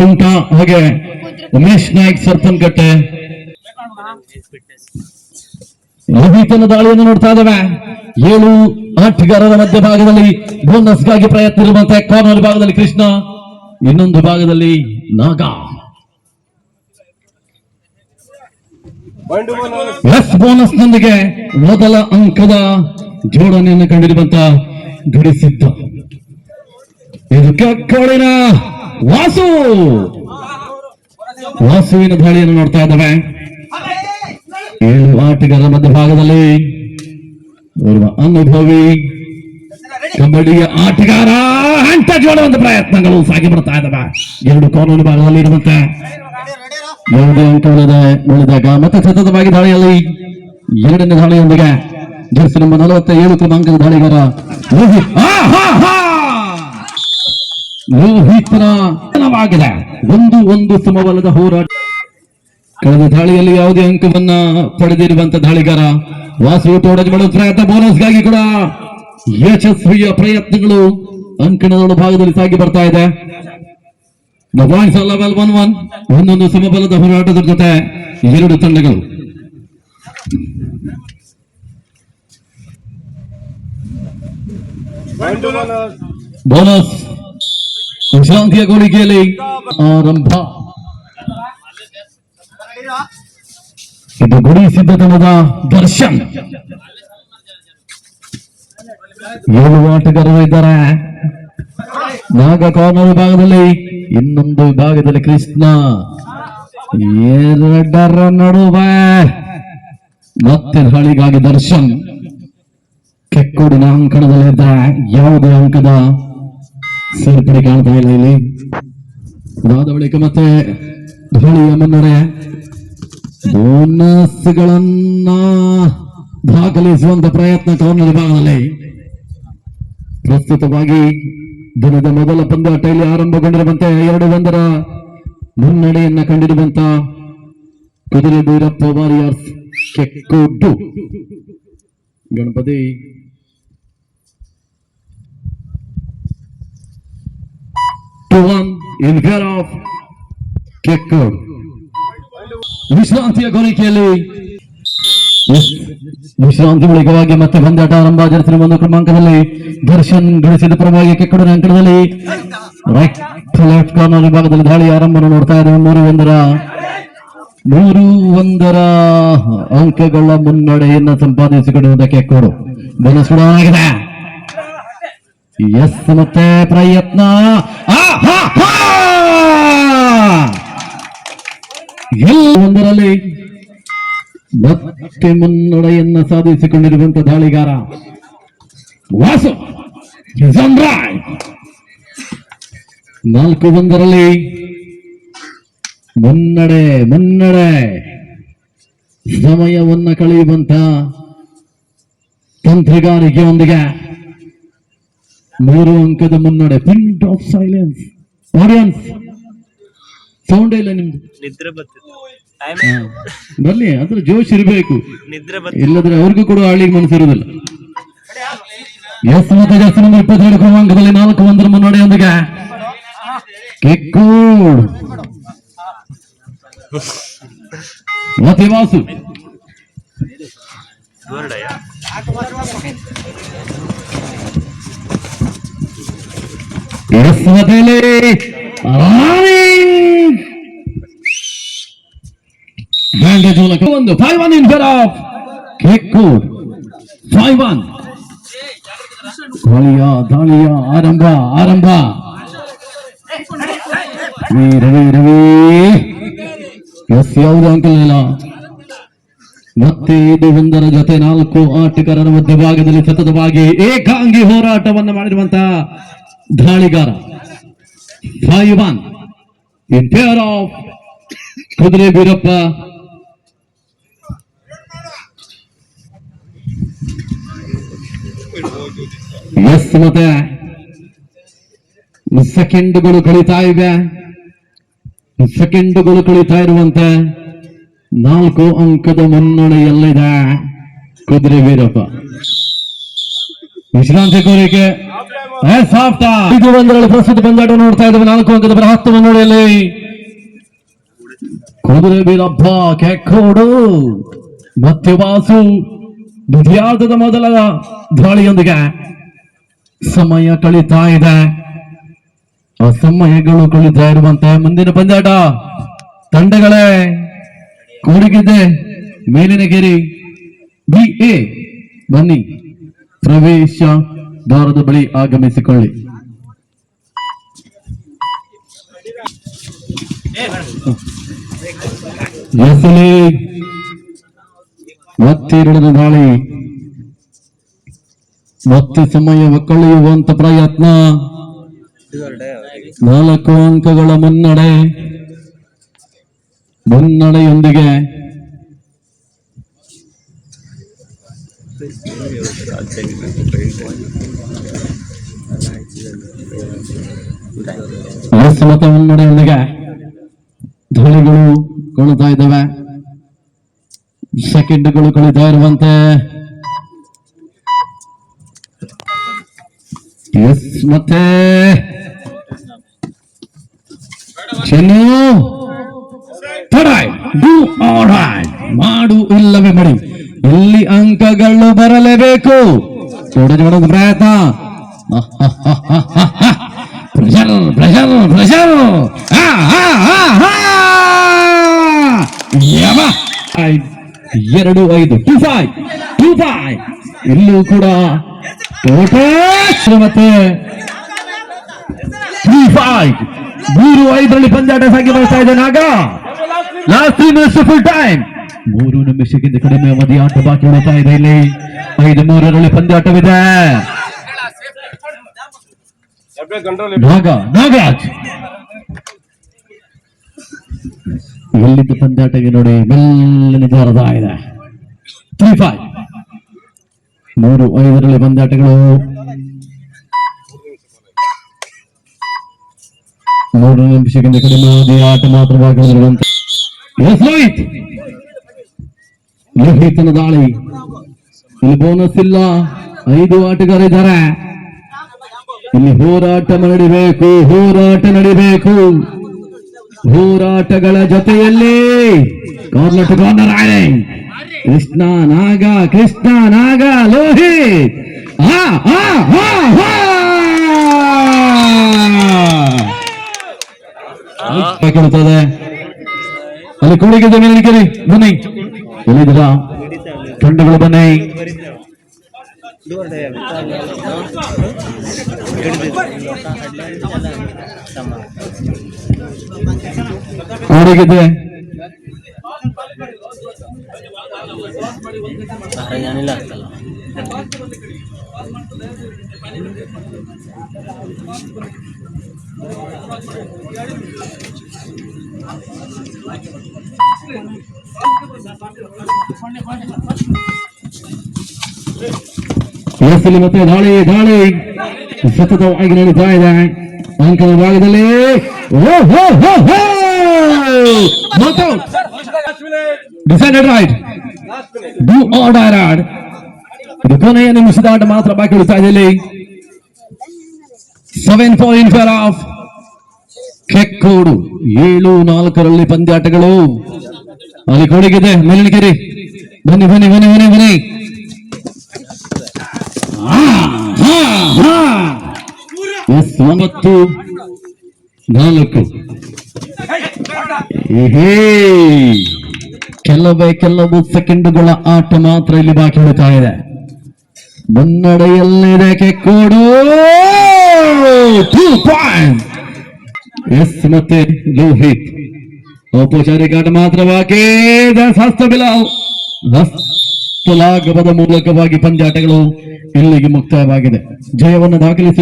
ಕುಂಟ ಹಾಗೆ ಉಮೇಶ್ ನಾಯ್ಕ್ ಸರ್ಪನ್ಕಟ್ಟೆ ಲೋಹಿತನ ದಾಳಿಯನ್ನು ನೋಡ್ತಾ ಇದ್ದಾವೆ. 7 ಆಟಗಾರರ ಮಧ್ಯಭಾಗದಲ್ಲಿ ಬೋನಸ್ಗಾಗಿ ಪ್ರಯತ್ನ ಇರುವಂತಹ ಕಾರ್ನರ್ ಭಾಗದಲ್ಲಿ ಕೃಷ್ಣ, ಇನ್ನೊಂದು ಭಾಗದಲ್ಲಿ ನಾಗ. ಎಸ್ ಬೋನಸ್ ನೊಂದಿಗೆ ಮೊದಲ ಅಂಕದ ಜೋಡಣೆಯನ್ನು ಕಂಡಿರುವಂತಹ ಗಡಿಸಿದ್ದ. ಇದು ಕೆಕ್ಕೋಡಿನ ವಾಸುವಿನ ದಾಳಿಯನ್ನು ನೋಡ್ತಾ ಇದ್ದಾವೆ. 7 ಆಟಗಾರರ ಮಧ್ಯಭಾಗದಲ್ಲಿ ಓರ್ವ ಅನುಭವಿ ಕಬಡ್ಡಿಯ ಆಟಗಾರ ಅಂಟ ಜೋಡುವಂತ ಪ್ರಯತ್ನಗಳು ಸಾಗಿ ಬರ್ತಾ ಇದ್ದಾವೆ. 2 ಕಾರ್ನರ್ ಭಾಗದಲ್ಲಿ ಇರುವಂತೆ ಯಾವುದೇ ಅಂಕವಿಲ್ಲದೆ ಉಳಿದಾಗ ಮತ್ತೆ ಸತತವಾಗಿ ದಾಳಿಯಲ್ಲಿ 2ನೇ ದಾಳಿಯೊಂದಿಗೆ ಜರ್ಸಿ ನಂಬರ್ 47 ಕ್ರಮಾಂಕದ ದಾಳಿಗಾರ ಲೋಹಿತನವಾಗಿದೆ. 1-1 ಸಮಬಲದ ಹೋರಾಟ. ಕಳೆದ ದಾಳಿಯಲ್ಲಿ ಯಾವುದೇ ಅಂಕವನ್ನ ಪಡೆದಿರುವಂತಹ ದಾಳಿಗಾರ ವಾಸು ತೋಡಜ್ ಮಾಡುವ ಪ್ರಯತ್ನ, ಬೋನಸ್ಗಾಗಿ ಕೂಡ ಯಶಸ್ವಿಯ ಪ್ರಯತ್ನಗಳು ಅಂಕಣದ ಭಾಗದಲ್ಲಿ ಸಾಗಿ ಬರ್ತಾ ಇದೆ. Points level 1-1. ಒಂದೊಂದು ಸಮಬಲದ ಹೋರಾಟದ ಜೊತೆ 2 ತಂಡಗಳು. ಬೋನಸ್ ವಿಶ್ರಾಂತಿಯ ಗೋಳಿಗೆಯಲ್ಲಿ ಆರಂಭ. ಇದು ಗುಡಿ ಸಿದ್ಧತನದ ದರ್ಶನ್. 7 ಆಟಗಾರರು ಇದ್ದಾರೆ. ನಾಗ ಕಾರ್ನರ್ ಭಾಗದಲ್ಲಿ, ಇನ್ನೊಂದು ಭಾಗದಲ್ಲಿ ಕೃಷ್ಣ. 2ರ ನಡುವೆ ಮತ್ತೆ ದಾಳಿಗಾಗಿ ದರ್ಶನ್. ಕೆಕ್ಕೋಡಿನ ಅಂಕಣದಲ್ಲಿದ್ದ ಯಾವುದೇ ಅಂಕದ ಸೇರ್ಪಡೆ ಕಾಣ್ತಾ ಇಲ್ಲ ಇಲ್ಲಿ. ಅದಾದ ಬಳಿಕ ಮತ್ತೆ ದಾಳಿಯ ಮುನ್ನಡೆ. ಬೋನಸ್ಗಳನ್ನ ದಾಖಲಿಸುವಂತ ಪ್ರಯತ್ನ ಕಾರ್ನರ್ ಭಾಗದಲ್ಲಿ. ಪ್ರಸ್ತುತವಾಗಿ ದಿನದ ಮೊದಲ ಪಂದ್ಯಾಟ ಇಲ್ಲಿ ಆರಂಭಗೊಂಡಿರುವಂತೆ 2-1 ಮುನ್ನಡೆಯನ್ನ ಕಂಡಿರುವಂತ Kudure Birappa warriors Kekkodu. Ganapati in favor of Kekkodu. ವಿಶ್ರಾಂತಿಯ ಗೋಲಿಕೆಯಲ್ಲಿ ವಿಶ್ರಾಂತಿ ಬಳಿಕವಾಗಿ ಮತ್ತೆ ಪಂದ್ಯಾಟ ಆರಂಭ. ಜರ್ಸಿ 1 ಕ್ರಮಾಂಕದಲ್ಲಿ ದರ್ಶನ್ ಗಳಿಸಿದ ಪರವಾಗಿ ಕೆಕ್ಕೋಡಿನ ಅಂಕಣದಲ್ಲಿ ರೈಟ್ ಲೆಫ್ಟ್ ಕಾರ್ನರ್ ವಿಭಾಗದಲ್ಲಿ ದಾಳಿ ಆರಂಭ ನೋಡ್ತಾ ಇದ್ದೇವೆ. 3-1 ಅಂಕಗಳ ಮುನ್ನಡೆಯನ್ನು ಸಂಪಾದಿಸಿಕೊಂಡಿರುವಂತಹ ಕೆಕ್ಕೋಡು. ಬೋನಸ್ ಕೂಡ ಆಗಿದೆ. ಎಸ್ ಮತ್ತೆ ಪ್ರಯತ್ನ. ಎಲ್ಲೊಂದರಲ್ಲಿ ಮತ್ತೆ ಮುನ್ನಡೆಯನ್ನ ಸಾಧಿಸಿಕೊಂಡಿರುವಂತಹ ದಾಳಿಗಾರ ವಾಸು. 4-1 ಮುನ್ನಡೆ ಸಮಯವನ್ನ ಕಳೆಯುವಂತ ತಂತ್ರಗಾರಿಕೆಯೊಂದಿಗೆ 3 ಅಂಕದ ಮುನ್ನಡೆ. Pint of silence. Audience sound ಇಲ್ಲ ನಿಮ್ದು, ಬರ್ಲಿ, ಅದ್ರ ಜೋಶ್ ಇರಬೇಕು, ಇಲ್ಲದ್ರೆ ಅವ್ರಿಗೂ ಕೂಡ ಆಳಿಗೆ ಮನಸ್ಸಿರುವುದಿಲ್ಲ. ಎಸ್ ಮತ್ತೆ ಜರ್ಸಿ ನಂಬರ್ 22 ಕ್ರಮಾಂಕದಲ್ಲಿ 4-1 ಮುನ್ನಡೆಯೊಂದಿಗೆ ಕೆಕ್ಕೋಡು ಮತ್ತೆ ವಾಸು. ಎಸ್ ಮತ್ತೆ ಒಂದು 5-1 in favor of ಕೆಕ್ಕೋಡು. 5-1 ದಾಳಿಯ ಆರಂಭ. ರವಿ ಎಸ್ ಯಾವುದೇ ಅಂಕಲಿಲ್ಲ. ಮತ್ತೆ 5-1 ಜೊತೆ 4 ಆಟಗಾರರ ಮಧ್ಯಭಾಗದಲ್ಲಿ ಸತತವಾಗಿ ಏಕಾಂಗಿ ಹೋರಾಟವನ್ನು ಮಾಡಿರುವಂತಹ ದಾಳಿಗಾರ. 5-1 in favor of ಕುದುರೆ ಬೀರಪ್ಪ. ಎಸ್ ಮತ್ತೆ ಸೆಕೆಂಡ್ಗಳು ಕಳೀತಾ ಇರುವಂತೆ 4 ಅಂಕದ ಮುನ್ನಡೆಯಲ್ಲಿದೆ ಕುದುರೆ ಬೀರಪ್ಪ. ವಿಶ್ರಾಂತಿ ಕೋರಿಕೆ ಇದು ಒಂದರಲ್ಲಿ ಪ್ರಸ್ತುತ ಪಂದ್ಯಾಟ ನೋಡ್ತಾ ಇದ್ದೇವೆ. 4 ಅಂಕದ ಬೃಹತ್ ಮುನ್ನಡೆಯಲ್ಲಿ ಕುದುರೆ ಬೀರಪ್ಪ ಕೆಕ್ಕೋಡು ಮತ್ತೆ ವಾಸು ದ್ವಿತೀಯಾರ್ಧದ ಮೊದಲ ದಾಳಿಯೊಂದಿಗೆ ಸಮಯ ಕಳೀತಾ ಇದೆ. ಆ ಸಮಯಗಳು ಕಳೀತಾ ಇರುವಂತೆ ಮುಂದಿನ ಪಂದ್ಯಾಟ ತಂಡಗಳೇ ಕೂಡಿಗಿದೆ. ಮೇಲಿನಗೆರೆ BA ಬನ್ನಿ, ಪ್ರವೇಶ ದ್ವಾರದ ಬಳಿ ಆಗಮಿಸಿಕೊಳ್ಳಿ. ಮತ್ತಿರಳದ ದಾಳಿ, ಮತ್ತೆ ಸಮಯ ಕಳೆಯುವಂತ ಪ್ರಯತ್ನ. 4 ಅಂಕಗಳ ಮುನ್ನಡೆಯೊಂದಿಗೆ ಮತ ಮುನ್ನಡೆಯೊಂದಿಗೆ ದಾಳಿಗಳು ಕಳೀತಾ ಇದ್ದಾವೆ. ಸೆಕೆಂಡ್ಗಳು ಕಳೀತಾ ಇರುವಂತೆ. ಮತ್ತೆ ಮಾಡು ಇಲ್ಲವೇ ಮಡಿ, ಇಲ್ಲಿ ಅಂಕಗಳು ಬರಲೇಬೇಕು. ಮಾಡೋದು ಪ್ರಯತ್ನ. Pressure pressure pressure. 2-5 2-5 ಇಲ್ಲೂ ಕೂಡ ಮತ್ತೆ 3-5 3-5ರಲ್ಲಿ ಪಂದ್ಯಾಟ ಸಾಗಿ ಬರ್ತಾ ಇದೆ. ನಾಗ ಲಾಸ್ಟ್ 3 minutes ಫುಲ್ ಟೈಮ್. 3 ನಿಮಿಷಕ್ಕಿಂತ ಕಡಿಮೆ ಅವಧಿ ಆಟ ಬಾಕಿ ಉಳಿತಾ ಇದೆ. ಇಲ್ಲಿ 5-3ರಲ್ಲಿ ಪಂದ್ಯಾಟವಿದೆ. ನಾಗರಾಜ್ ಎಲ್ಲಿದ್ದ ಪಂದ್ಯಾಟಕ್ಕೆ ನೋಡಿ ಮೆಲ್ಲನೆ ಜಾರದಾ ಇದೆ. 3-5 3-5ರಲ್ಲಿ ಪಂದ್ಯಾಟಗಳು. 3 ನಿಮಿಷಕ್ಕಿಂತ ಕಡಿಮೆ ಅವಧಿ ಆಟ ಮಾತ್ರ ಬಾಕಿ ಉಳಿದಿರುವಂತೆ. ಲೋಹಿತನ ದಾಳಿ. ಇಲ್ಲಿ ಬೋನಸ್ ಇಲ್ಲ. 5 ಆಟಗಾರಿದ್ದಾರೆ. ಇಲ್ಲಿ ಹೋರಾಟ ನಡಿಬೇಕು. ಹೋರಾಟಗಳ ಜೊತೆಯಲ್ಲಿ ಕಾರ್ನರ್ ಆಡಿಂಗ್. ಕೃಷ್ಣ ನಾಗ ಲೋಹಿತ್. ಕೇಳುತ್ತದೆ. ಅಲ್ಲಿ ಕೋಳಿಗೆ ಮೇಲಿಕರಿ ಬನ್ನಿ. ಎಲ್ಲಿದ್ದೀರಾ ತಂಡಗಳು ಬನ್ನಿ. ಕೋಳಿಗಿದೆ ಮತ್ತೆ ದಾಳಿ ಸತತವಾಗಿ ನಡೀತಾ ಇದೆ. ಅಂಕದ ಭಾಗದಲ್ಲಿ decided right. Do or die rod. ಇದು ಕೊನೆಯ ನಿಮಿಷದ ಆಟ ಮಾತ್ರ ಬಾಕಿ ಉಳಿತಾ ಇದೆ. ಇಲ್ಲಿ 7 ಪಾಯಿಂಟ್ ಫೇರ್ ಆಫ್ ಕೆಕ್ಕೋಡು. 7-4ರಲ್ಲಿ ಪಂದ್ಯಾಟಗಳು. ಅಲ್ಲಿ ಕೊಡಗಿದೆ ಮೇಲಿನಕೆರೆ. ಬನ್ನಿ 9-4 ಕೆಲವು ಸೆಕೆಂಡುಗಳ ಆಟ ಮಾತ್ರ ಇಲ್ಲಿ ಬಾಕಿ ಉಳಿತಾ ಇದೆ. ಮುನ್ನಡೆಯಲ್ಲಿದೆ ಕೆಕ್ಕೋಡು. 2 ಪಾಯಿಂಟ್. ಮತ್ತೆ ಲೋಹಿತ್. ಔಪಚಾರಿಕ ಆಟ ಮಾತ್ರ ಬಾಕಿ. ಹಸ್ತಲಾಘವದ ಮೂಲಕವಾಗಿ ಪಂದ್ಯಾಟಗಳು ಇಲ್ಲಿಗೆ ಮುಕ್ತಾಯವಾಗಿದೆ. ಜಯವನ್ನು ದಾಖಲಿಸಿ